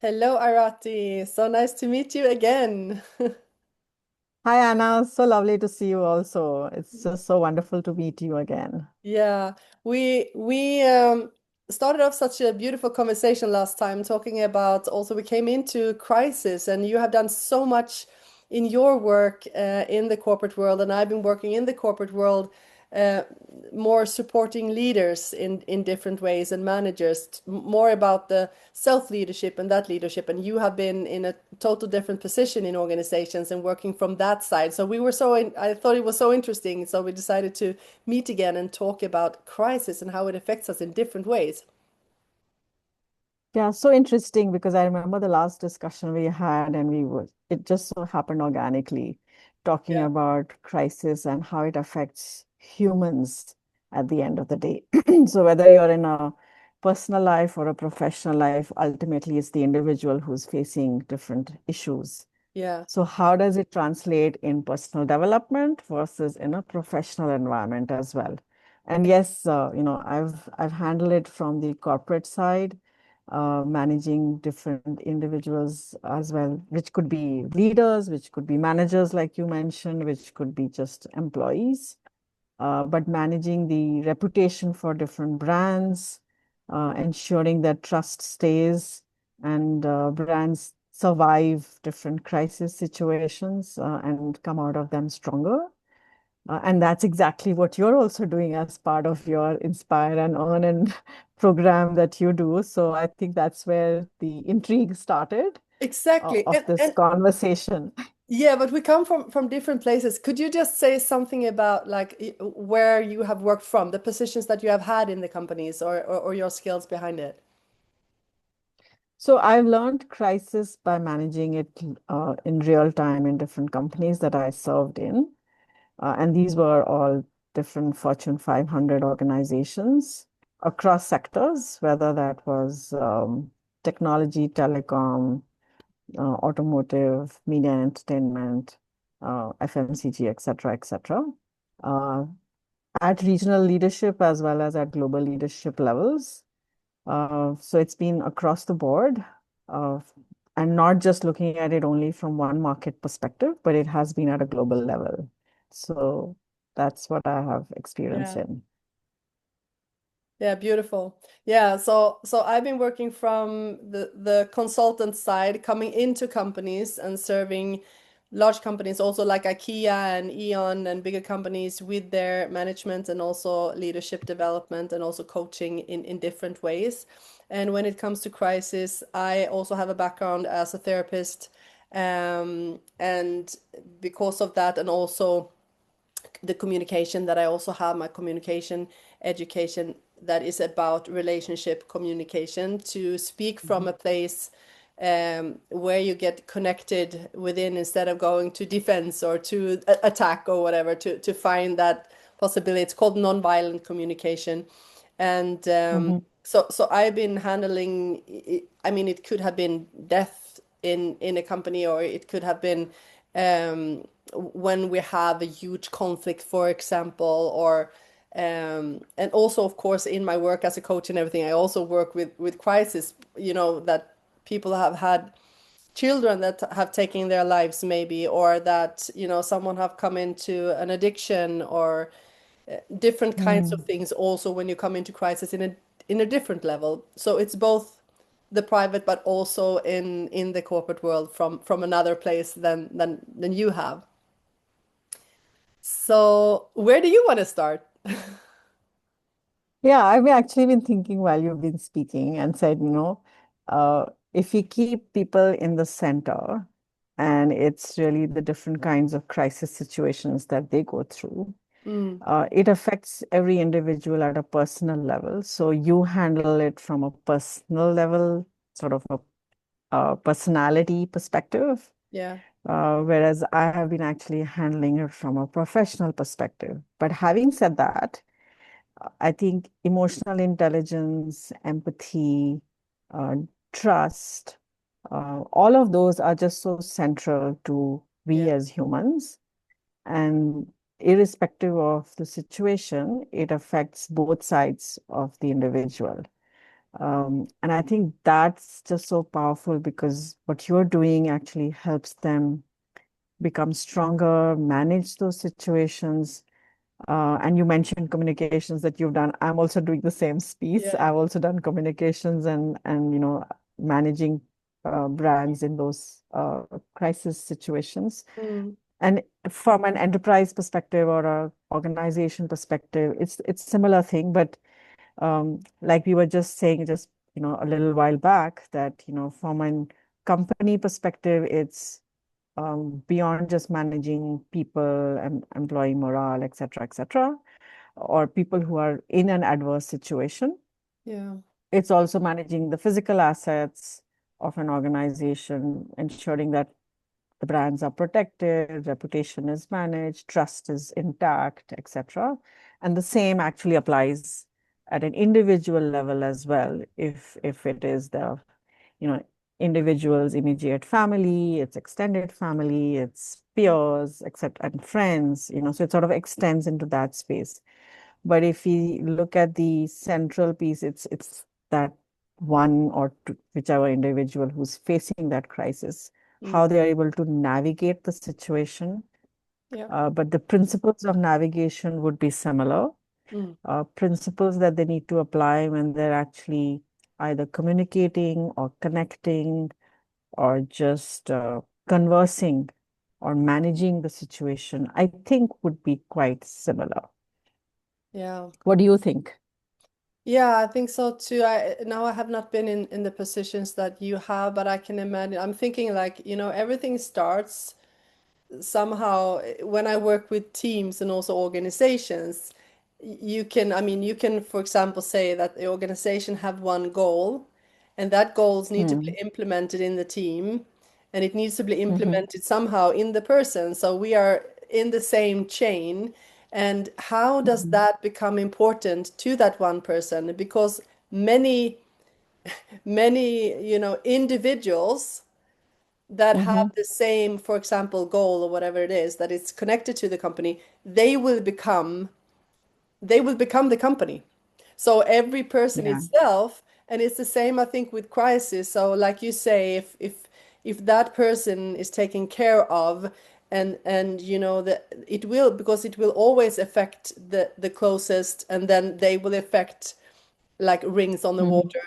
Hello, Arati. So nice to meet you again. Hi, Anna. So lovely to see you also. It's just so wonderful to meet you again. Yeah, we started off such a beautiful conversation last time talking about also we came into crisis and you have done so much in your work in the corporate world and I've been working in the corporate world uh, more supporting leaders in different ways and managers more about the self leadership and that leadership and you have been in a total different position in organizations and working from that side. So we were I thought it was so interesting, so we decided to meet again and talk about crisis and how it affects us in different ways. Yeah, so interesting because I remember the last discussion we had, and it just so happened organically, talking Yeah. about crisis and how it affects humans at the end of the day. So whether you're in a personal life or a professional life, ultimately it's the individual who's facing different issues. Yeah. So how does it translate in personal development versus in a professional environment as well? And yes, I've handled it from the corporate side, managing different individuals as well, which could be leaders, which could be managers, like you mentioned, which could be just employees, but managing the reputation for different brands, ensuring that trust stays and brands survive different crisis situations and come out of them stronger. And that's exactly what you're also doing as part of your Inspire and Earn and program that you do. So I think that's where the intrigue started Exactly. of this And conversation. yeah, but we come from different places. Could you just say something about like where you have worked from, the positions that you have had in the companies or your skills behind it? So I've learned crisis by managing it in real time in different companies that I served in. And these were all different Fortune 500 organizations across sectors, whether that was technology, telecom, automotive, media and entertainment, FMCG, et cetera, et cetera. Uh, at regional leadership as well as at global leadership levels. So it's been across the board, uh, and not just looking at it only from one market perspective, but it has been at a global level. So that's what I have experience Yeah. in. Yeah, beautiful. Yeah, so I've been working from the consultant side, coming into companies and serving large companies, also like IKEA and Eon and bigger companies with their management and also leadership development and also coaching in different ways. And when it comes to crisis, I also have a background as a therapist, and because of that, and also the communication that I also have, my communication education that is about relationship communication to speak from Mhm. a place where you get connected within instead of going to defense or to attack or whatever to find that possibility. It's called nonviolent communication. And Mhm. so I've been handling, I mean, it could have been death in a company, or it could have been when we have a huge conflict, for example, or and also, of course, in my work as a coach and everything, I also work with crisis, that people have had children that have taken their lives maybe, or that, someone have come into an addiction or different kinds of Mm. things also when you come into crisis in a different level. So it's both the private but also in the corporate world from another place than you have. So where do you want to start? Yeah, I've actually been thinking while you've been speaking and said, uh, if we keep people in the center, and it's really the different kinds of crisis situations that they go through, Mm, it affects every individual at a personal level. So you handle it from a personal level, sort of a personality perspective, yeah, whereas I have been actually handling it from a professional perspective. But having said that, I think emotional intelligence, empathy, uh, trust, all of those are just so central to we yeah, as humans. And irrespective of the situation, it affects both sides of the individual. And I think that's just so powerful because what you're doing actually helps them become stronger, manage those situations. And you mentioned communications that you've done. I'm also doing the same piece. Yeah. I've also done communications and managing brands in those crisis situations. Mm. And from an enterprise perspective or a organization perspective, it's similar thing, but like we were just saying just a little while back that from an company perspective, it's beyond just managing people and employee morale, et cetera, or people who are in an adverse situation. Yeah. It's also managing the physical assets of an organization, ensuring that the brands are protected, reputation is managed, trust is intact, etc. And the same actually applies at an individual level as well. If it is the, you know, individual's immediate family, its extended family, its peers, etc., and friends, so it sort of extends into that space. But if we look at the central piece, it's that one or two, whichever individual who's facing that crisis, Mm. how they are able to navigate the situation. Yeah. But the principles of navigation would be similar. Mm. Principles that they need to apply when they're actually either communicating or connecting or just conversing or managing the situation, I think would be quite similar. Yeah. What do you think? Yeah, I think so too. I have not been in the positions that you have, but I can imagine. I'm thinking like, everything starts somehow when I work with teams and also organizations. You can, for example, say that the organization have one goal, and that goals need to be Hmm. implemented in the team, and it needs to be Hmm. implemented somehow in the person. So we are in the same chain. And how does Hmm. that become important to that one person? Because many, many, individuals that have Hmm. the same, for example, goal or whatever it is that is connected to the company, they will become the company. So every person Yeah. itself, and it's the same, I think, with crisis. So like you say, if that person is taken care of, and that it will, because it will always affect the closest, and then they will affect like rings on the Hmm. water,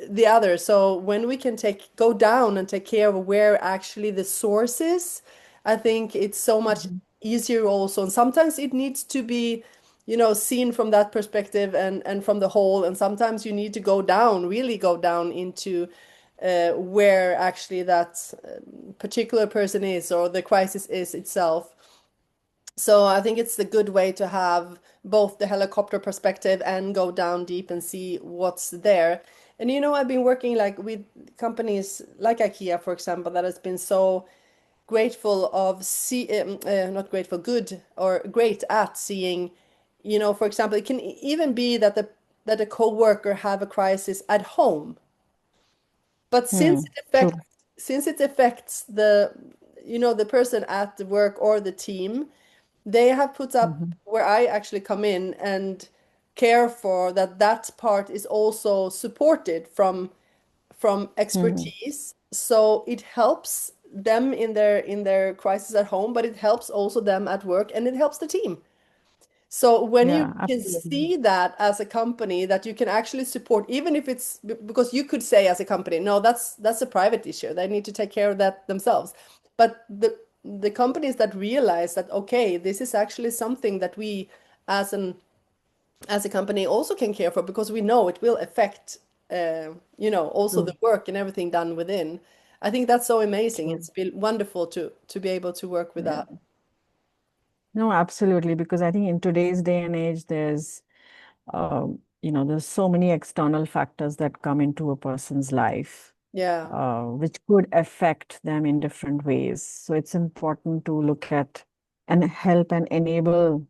the other. So when we can go down and take care of where actually the source is, I think it's so much Hmm. easier also. And sometimes it needs to be, seen from that perspective, and from the whole. And sometimes you need to go down, really go down into where actually that particular person is, or the crisis is itself. So I think it's a good way to have both the helicopter perspective and go down deep and see what's there. And I've been working like with companies like IKEA, for example, that has been so grateful of not grateful, good or great at seeing, for example, it can even be that a coworker have a crisis at home, but Hmm. True. since it affects the person at the work or the team, they have put up Hmm. where I actually come in and care for that part is also supported from Hmm. expertise. So it helps them in their crisis at home, but it helps also them at work, and it helps the team. So when you Yeah, can absolutely. see that as a company, that you can actually support, even if it's because you could say as a company, no, that's a private issue. They need to take care of that themselves. But the companies that realize that, okay, this is actually something that we as an as a company also can care for, because we know it will affect also the True. work and everything done within. I think that's so amazing. True. It's been wonderful to be able to work with Yeah. that. No, absolutely. Because I think in today's day and age, there's so many external factors that come into a person's life, Yeah. which could affect them in different ways. So it's important to look at and help and enable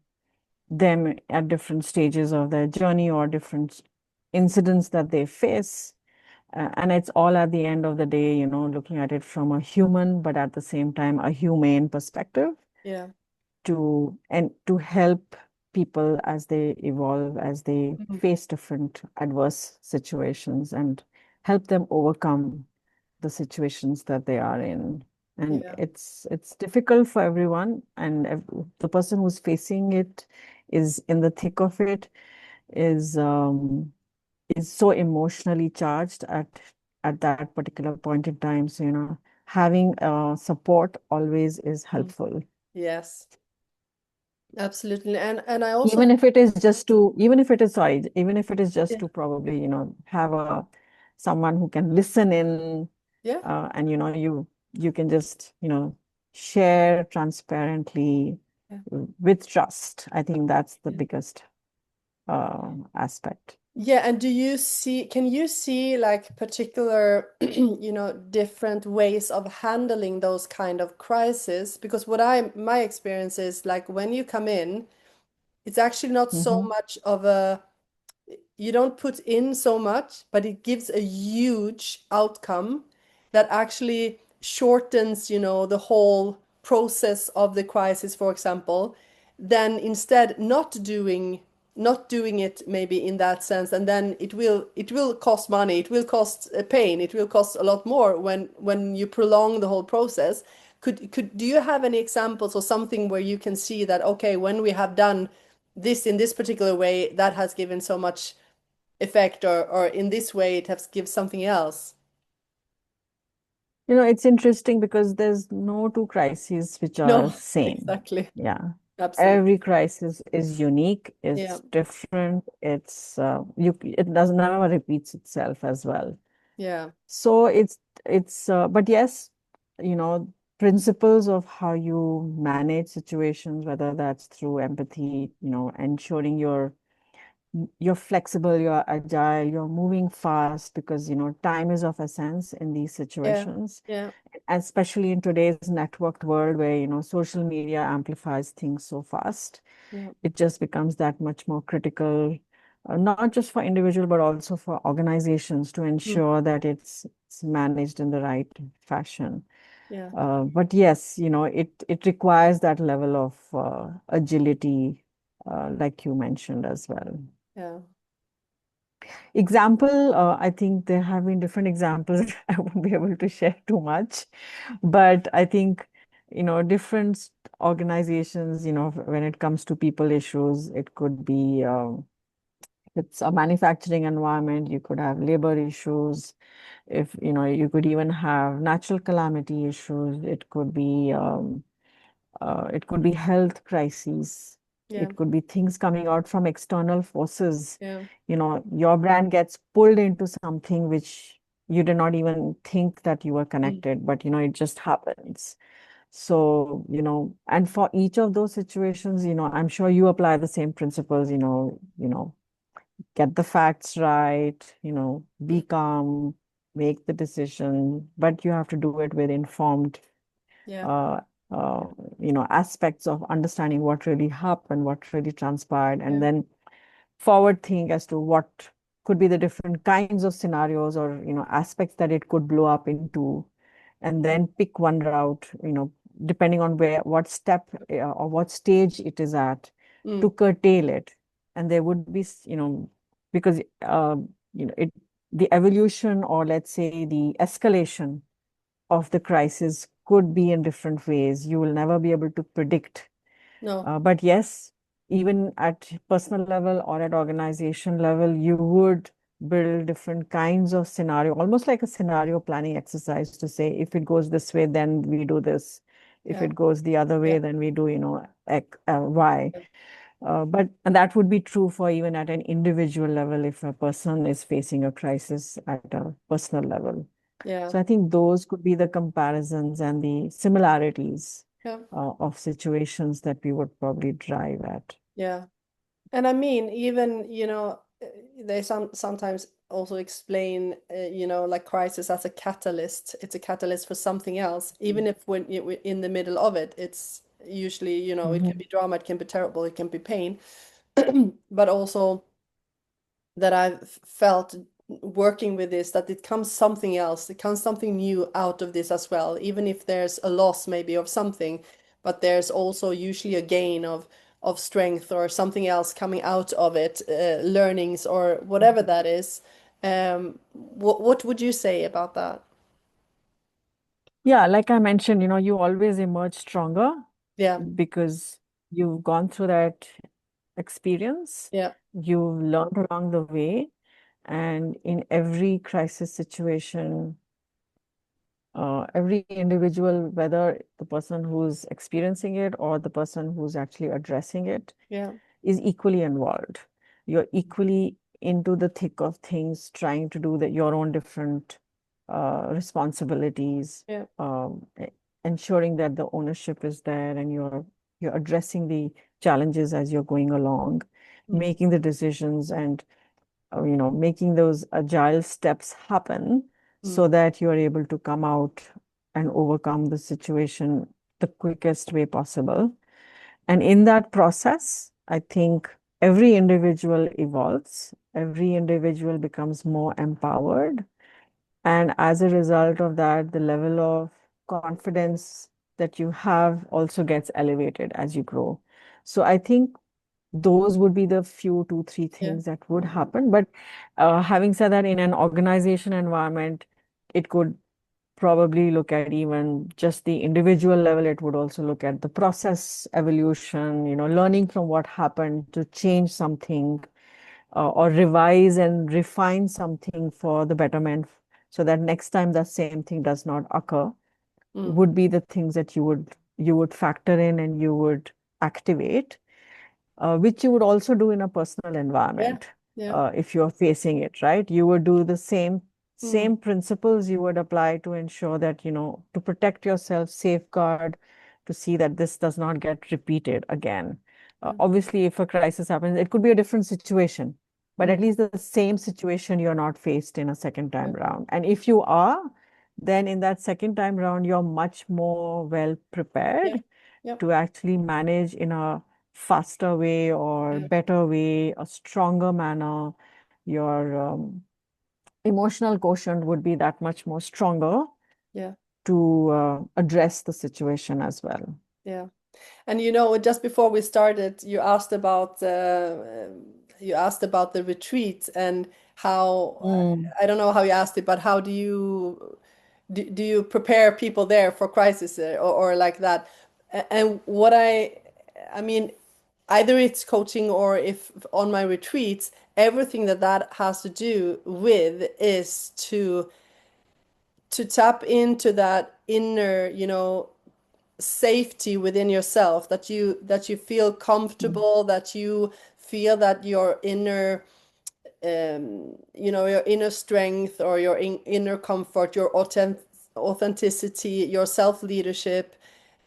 them at different stages of their journey or different incidents that they face. And it's all at the end of the day, looking at it from a human, but at the same time, a humane perspective Yeah. to help. people as they evolve, as they Mhm. face different adverse situations, and help them overcome the situations that they are in. And Yeah. it's difficult for everyone, and the person who's facing it is in the thick of it, is so emotionally charged at that particular point in time. So, having support always is Mm. helpful. Yes, absolutely. And I also Even if it is just to, even if it is, sorry, even if it is just yeah, to probably, have someone who can listen in, yeah, and you can just, share transparently yeah. with trust. I think that's the biggest aspect. Yeah, and do you see, can you see like particular, different ways of handling those kind of crises? Because my experience is like when you come in, it's actually not so Hmm. much of a, you don't put in so much, but it gives a huge outcome that actually shortens, the whole process of the crisis, for example, than instead not doing it maybe in that sense, and then it will cost money, it will cost pain, it will cost a lot more when you prolong the whole process. Could do you have any examples or something where you can see that, okay, when we have done this in this particular way, that has given so much effect, or in this way it has given something else? It's interesting because there's no two crises which are No, same. exactly. Yeah. Absolutely. Every crisis is unique, Yeah. it's different, it does never repeats itself as well. Yeah. So but yes, you know, principles of how you manage situations, whether that's through empathy, ensuring you're flexible, you're agile, you're moving fast because, time is of essence in these Yeah. situations, Yeah. especially in today's networked world where, social media amplifies things so fast. Yeah. It just becomes that much more critical, not just for individual, but also for organizations to Mm. ensure that it's managed in the right fashion. Yeah. But yes, it requires that level of agility, like you mentioned as well. Yeah. Example, I think there have been different examples. I won't be able to share too much, but I think, different organizations, when it comes to people issues, it could be, it's a manufacturing environment, you could have labor issues. If, you could even have natural calamity issues. It could be health crises. Yeah. It could be things coming out from external forces. Yeah. Your brand gets pulled into something which you did not even think that you were Mm. connected, but it just happens. So, and for each of those situations, I'm sure you apply the same principles, get the facts right, be calm, make the decision, but you have to do it with informed Yeah. uh, uh, aspects of understanding what really happened, what really transpired, and Yeah. then forward think as to what could be the different kinds of scenarios or, aspects that it could blow up into, and then pick one route, depending on what step or what stage it is at, to Mm. curtail it. And there would be, because, it, the evolution, or let's say the escalation of the crisis could be in different ways. You will never be able to predict. No. But yes, even at personal level or at organization level, you would build different kinds of scenario, almost like a scenario planning exercise to say, if it goes this way, then we do this. If Yeah. it goes the other Yeah. way, then we do, Y. Yeah. But and that would be true for even at an individual level if a person is facing a crisis at a personal level. Yeah. So I think those could be the comparisons and the similarities Yeah. of situations that we would probably drive at. Yeah. And I mean, even, they sometimes also explain, like crisis as a catalyst. It's a catalyst for something else. Even if when we're in the middle of it, it's usually, it can Mhm. be drama, it can be terrible, it can be pain, but also that I've felt working with this, that it comes something else, it comes something new out of this as well, even if there's a loss maybe of something, but there's also usually a gain of of strength or something else coming out of it, learnings or whatever that is. What would you say about that? Yeah, like I mentioned, you always emerge stronger Yeah, because you've gone through that experience, yeah, you've learned along the way, and in every crisis situation, every individual, whether the person who's experiencing it or the person who's actually addressing it, yeah, is equally involved. You're equally into the thick of things, trying to do your own different responsibilities, yeah, ensuring that the ownership is there and you're addressing the challenges as you're going along, mm, making the decisions and making those agile steps happen mm, so that you're able to come out and overcome the situation the quickest way possible. And in that process, I think every individual evolves, every individual becomes more empowered. And as a result of that, the level of confidence that you have also gets elevated as you grow. So I think those would be the few, two, three yeah, things that would happen. But having said that, in an organization environment, it could probably look at even just the individual level. It would also look at the process evolution, learning from what happened to change something or revise and refine something for the betterment so that next time that same thing does not occur mm, would be the things that you would factor in and you would activate, which you would also do in a personal yeah, environment. yeah, If you're facing it, right? You would do the same mm, same principles you would apply to ensure that, to protect yourself, safeguard, to see that this does not get repeated again. yeah, Obviously, if a crisis happens, it could be a different situation, but mm, at least the same situation you're not faced in a second yeah, time round. And if you are, then in that second time round, you're much more well yeah, prepared yeah, to actually manage in a faster way or yeah, better way, a stronger manner. Your emotional quotient would be that much more stronger yeah, to address the situation as well. yeah. And just before we started, you asked about the retreat and how Mm, I don't know how you asked it, but how do you prepare people there for crisis, or like that? And I mean, either it's coaching or if on my retreats, everything that has to do with is to tap into that inner, safety within yourself, that you feel mm, comfortable, that you feel that your inner your inner strength or your inner comfort, your authenticity, your self-leadership,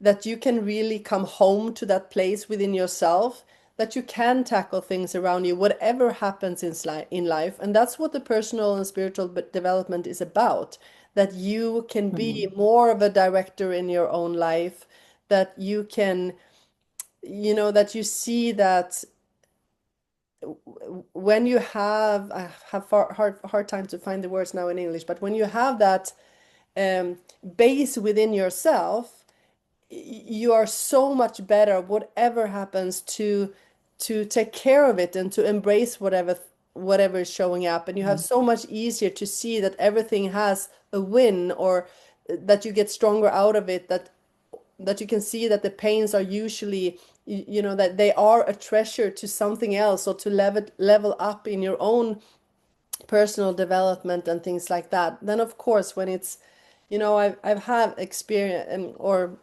that you can really come home to that place within yourself, that you can tackle things around you, whatever happens in life. And that's what the personal and spiritual development is about, that you can be mm, more of a director in your own life, that you can, that you see that when you have, I have hard time to find the words now in English, but when you have that um, base within yourself, you are so much better, whatever happens, to take care of it and to embrace whatever is showing up. And you have mm, so much easier to see that everything has a win, or that you get stronger out of it, that you can see that the pains are usually, that they are a treasure to something else, or to level up in your own personal development and things like that. Then of course, when it's, I've had experience, or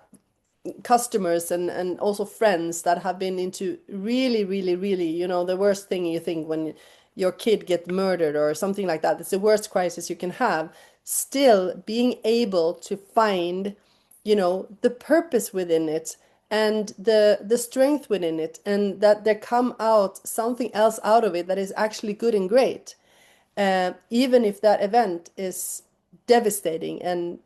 customers and also friends that have been into really, really, really, the worst thing you think, when your kid get murdered or something like that. It's the worst crisis you can have. Still being able to find, the purpose within it, and the strength within it, and that there come out something else out of it that is actually good and great, even if that event is devastating. And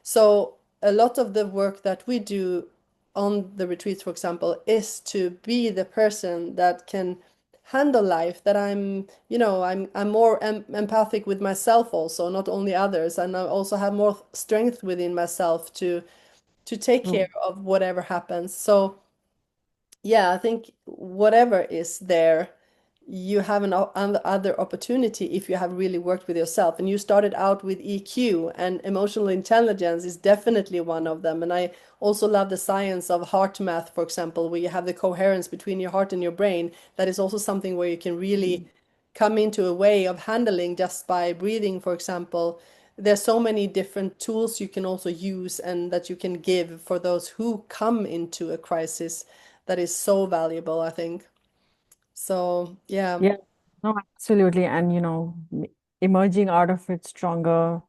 so a lot of the work that we do on the retreats, for example, is to be the person that can handle life, that I'm more empathic with myself also, not only others, and I also have more strength within myself to take care mm, of whatever happens. So yeah, I think whatever is there, you have an other opportunity if you have really worked with yourself. And you started out with EQ, and emotional intelligence is definitely one of them. And I also love the science of heart math, for example, where you have the coherence between your heart and your brain. That is also something where you can really come into a way of handling just by breathing, for example. There's so many different tools you can also use and that you can give for those who come into a crisis that is so valuable, I think. So, yeah, Yeah, no, absolutely. And, emerging out of it stronger.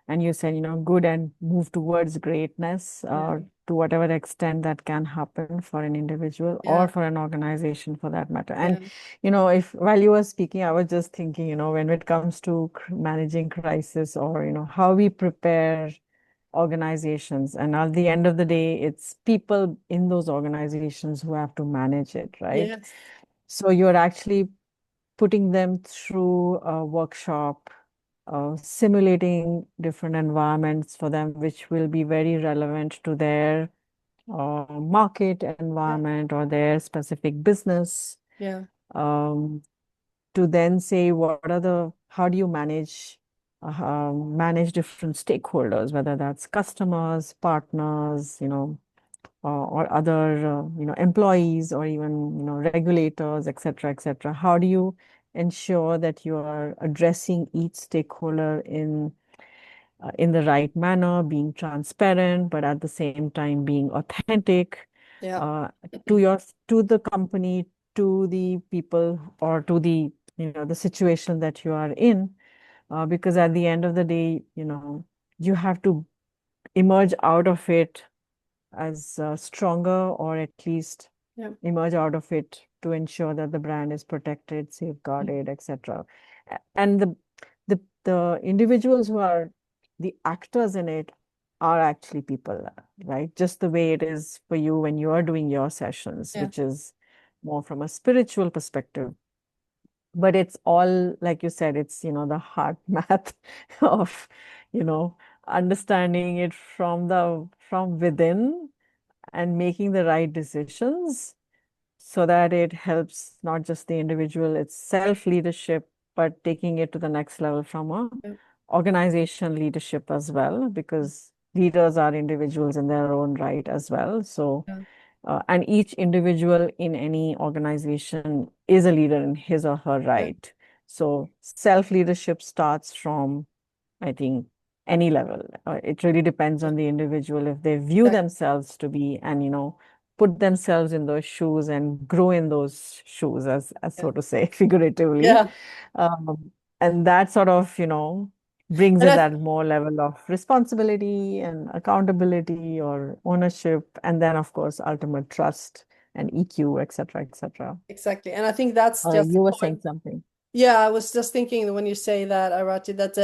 And you said, good and move towards greatness, yeah, to whatever extent that can happen for an individual yeah, or for an organization for that matter. yeah, And, if while you were speaking, I was just thinking, when it comes to managing crisis or, how we prepare organizations. And at the end of the day, it's people in those organizations who have to manage it, right? yes, So you're actually putting them through a workshop, simulating different environments for them, which will be very relevant to their market yeah, environment or their specific business. yeah, Um, to then say how do you manage different stakeholders, whether that's customers, partners, or other, employees or even, regulators, et cetera, et cetera. How do you ensure that you are addressing each stakeholder in the right manner, being transparent, but at the same time being authentic yeah, uh, to the company, to the people, or to the situation that you are in, because at the end of the day, you have to emerge out of it as stronger, or at least yeah, emerge out of it to ensure that the brand is protected, safeguarded, etc. And the individuals who are the actors in it are actually people, right? Just the way it is for you when you are doing your sessions, yeah, which is more from a spiritual perspective. But it's all, like you said, it's, the hard math of, you know, understanding it from within and making the right decisions so that it helps not just the individual, it's self leadership, but taking it to the next level from a yeah, organization leadership as well, because leaders are individuals in their own right as well. So, yeah, and each individual in any organization is a leader in his or her yeah, right. So, self leadership starts from, I think, any level. It really depends yeah, on the individual if they view exactly. themselves to be, and put themselves in those shoes and grow in those shoes, as Yeah, so to say, figuratively. yeah. And that sort of, brings And in I that more level of responsibility and accountability or ownership, and then of course ultimate trust and EQ, etc., etc. exactly, and I think that's just You the were point. saying something. Yeah, I was just thinking that when you say that, Arati, that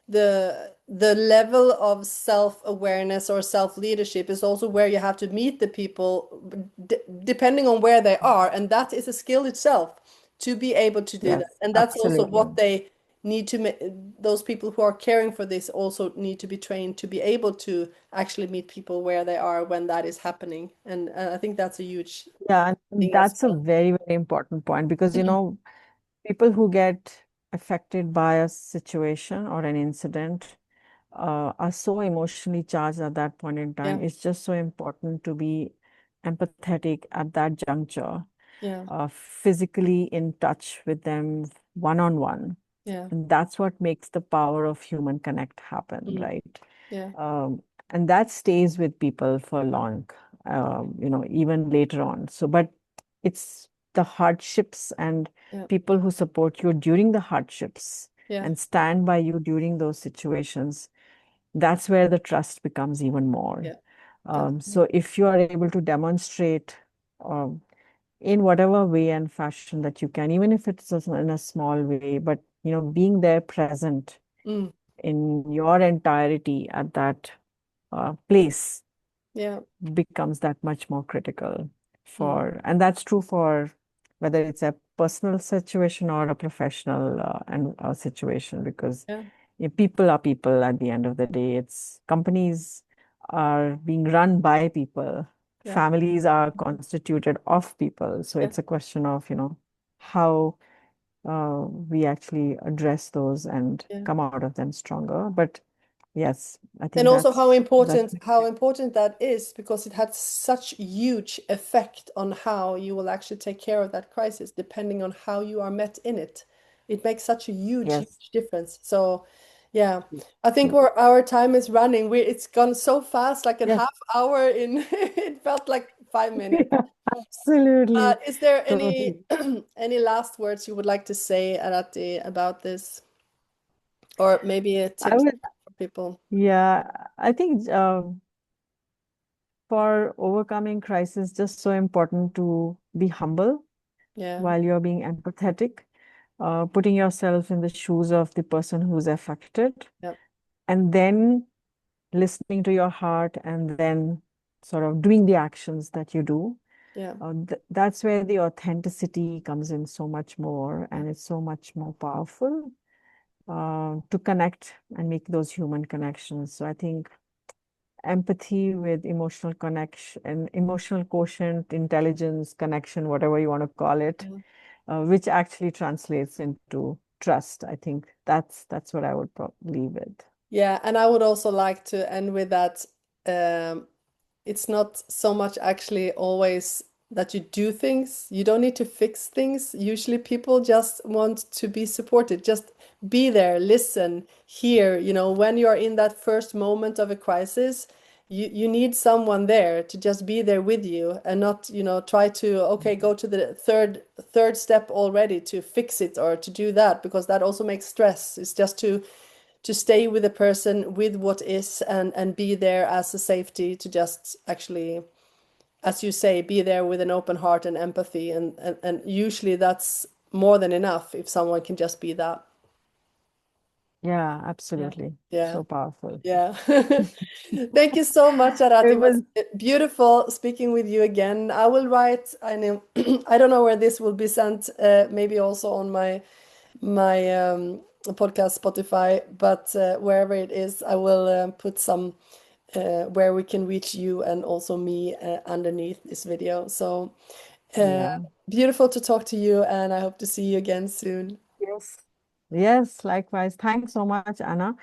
the level of self-awareness or self-leadership is also where you have to meet the people d depending on where they are, and that is a skill itself to be able to do that. Yes, And that's also what absolutely. they need to make. Those people who are caring for this also need to be trained to be able to actually meet people where they are when that is happening. And I think that's a huge Yeah, and thing as that's a well. very, very important point because, people who get affected by a situation or an incident are so emotionally charged at that point in time. Yeah, It's just so important to be empathetic at that juncture, yeah, physically in touch with them one on one. yeah, And that's what makes the power of human connect happen, mm, right? yeah, And that stays with people for long, even later on. So, but it's the hardships and yeah, people who support you during the hardships yeah. and stand by you during those situations. That's where the trust becomes even more. Yeah, definitely. So, if you are able to demonstrate um, in whatever way and fashion that you can, even if it's just in a small way, but being there present Mm, in your entirety at that place yeah. becomes that much more critical Mm, and that's true for whether it's a personal situation or a professional and situation, because yeah. people are people at the end of the day. It's companies are being run by people Yeah. families are constituted of people. So Yeah. it's a question of, how we actually address those and Yeah. come out of them stronger. But yes, I And think also that's how important that is, because it had such huge effect on how you will actually take care of that crisis, depending on how you are met in it. It makes such a huge, yes, huge difference. So yeah, yes, I think our time is running. It's gone so fast, like a yes. half hour in, it felt like 5 minutes. Yeah, absolutely, Is there any totally. any last words you would like to say, Arati, about this? Or maybe I tips would, for people? yeah, I think for overcoming crisis, just so important to be humble Yeah. while you're being empathetic, putting yourself in the shoes of the person who's affected, Yeah. and then listening to your heart, and then sort of doing the actions that you do. Yeah. That's where the authenticity comes in so much more, Yeah. and it's so much more powerful to connect and make those human connections. So I think empathy with emotional connection and emotional quotient, intelligence, connection, whatever you want to call it, Yeah. which actually translates into trust. I think that's what I would probably leave with. Yeah, and I would also like to end with that. Um, it's not so much actually always that you do things. You don't need to fix things. Usually people just want to be supported. Just be there, listen, hear. When you're in that first moment of a crisis, you need someone there to just be there with you and not, try to, okay, go to the third step already to fix it or to do that, because that also makes stress. It's just to stay with the person with what is, and be there as a safety to just actually, as you say, be there with an open heart and empathy, and usually that's more than enough if someone can just be that. Yeah, Yeah. absolutely. Yeah. So powerful. Yeah. Thank you so much, Arati. It It was was, beautiful speaking with you again. I will write, I know, I don't know where this will be sent, maybe also on my podcast Spotify, but wherever it is, I will put some where we can reach you and also me underneath this video. So uh, yeah. beautiful to talk to you, and I hope to see you again soon. Yes. Yes, likewise. Thanks so much, Anna.